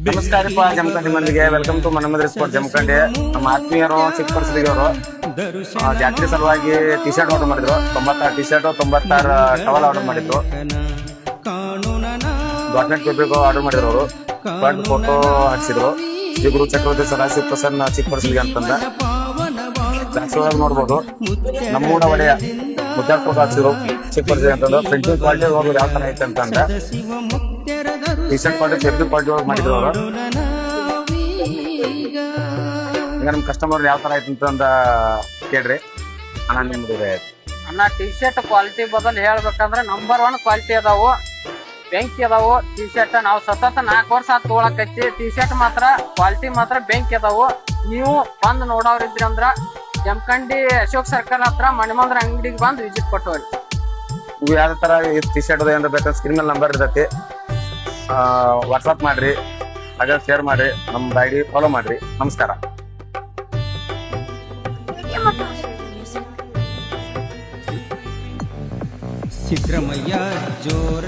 ನಮಸ್ಕಾರಪ್ಪ ಜಮಖಂಡಿ ಮಂದಿಗೆ welcome to ಮನಮದ್ರಿ sport Jamkhandi. ನಮ್ಮ ಆತ್ಮೀಯರು ಚಿಕ್ಕಪಡಿಸಲಿಗೆವರು ಜಾತ್ರೆ ಸಲುವಾಗಿ ಟಿ ಶರ್ಟ್ ಆರ್ಡರ್ ಮಾಡಿದ್ರು. 96 ಟಿ ಶರ್ಟ್ 96 ಟವಲ್ ಆರ್ಡರ್ ಮಾಡಿದ್ರು. ಗೌರ್ಮೆಂಟ್ ಪೇಪರ್ಗೂ ಆರ್ಡರ್ ಮಾಡಿದ್ರು. ಅವರು ಫ್ರಂಟ್ ಫೋಟೋ ಹಾಕ್ಸಿದ್ರು. ಶ್ರೀ ಗುರು ಚಕ್ರವರ್ತಿ ಸದಾಶಿವ ಪ್ರಸನ್ನ ಚಿಕ್ಕಪಡಿಸಲಿಗೆ ಅಂತಂದ ಬ್ಯಾಕ್ಸ್ ಒಳಗೆ ನೋಡ್ಬೋದು. ನಮ್ಮೂಡ ಒಡೆಯ ಮುದ್ದಾಡ್ಕೊಂಡು ಹಾಕ್ಸಿದ್ರು ಚಿಕ್ಕಪಡಿಸಲಿಗೆ ಅಂತಂದು. ಪ್ರಿಂಟಿಂಗ್ ಕ್ವಾಲಿಟಿ ಹೋಗೋದು ಯಾವ ತರ ಐತೆ ಅಂತಂದ T shirt quality fabric quality ಒಳಗೆ ಮಾಡಿದ್ರು ಅವರು. ಈಗ ನಮ್ ಕಸ್ಟಮರ್ ಯಾವ ತರ ಐತೆ ಅಂತಂದ ಕೇಳ್ರಿ ಅಣ್ಣ. ನಿಮ್ದು ಅಣ್ಣ ಟಿ ಶರ್ಟ್ ಕ್ವಾಲಿಟಿ ಬದಲು ಹೇಳ್ಬೇಕಂದ್ರೆ ನಂಬರ್ 1 ಕ್ವಾಲಿಟಿ ಅದಾವು, ಬೆಂಕಿ ಅದಾವು. ಟಿ ಶರ್ಟ್ ನಾವು ಸತತ 4 ವರ್ಷ ತೊಗೊಳಕೈತಿ. ಟಿ ಶರ್ಟ್ ಮಾತ್ರ ಕ್ವಾಲಿಟಿ ಮಾತ್ರ ಬೆಂಕಿ ಅದಾವು. ನೀವು ಬಂದು ನೋಡೋರಿದ್ರಿ ಅಂದ್ರ ಜಮಖಂಡಿ ಅಶೋಕ್ ಸರ್ಕಲ್ ಹತ್ರ ಮಣಿಮಂದ್ರ ಅಂಗಡಿಗೆ ಬಂದು ವಿಸಿಟ್ ಕೊಟ್ಟವ್ರಿ. ನೀವು ಯಾವ ತರ ಟಿ ಶರ್ಟ್ ಏನಾರ ಬೇಕಾದ್ರೆ ಸ್ಕ್ರೀನ್ ಮೇಲೆ ನಂಬರ್ ಇರ್ತೈತಿ, ವಾಟ್ಸ್ಆಪ್ ಮಾಡ್ರಿ, ಹಾಗೆ ಶೇರ್ ಮಾಡ್ರಿ, ನಮ್ಮ ಐಡಿ ಫಾಲೋ ಮಾಡ್ರಿ. ನಮಸ್ಕಾರ. ಸಿದ್ದರಾಮಯ್ಯ ಜೋರ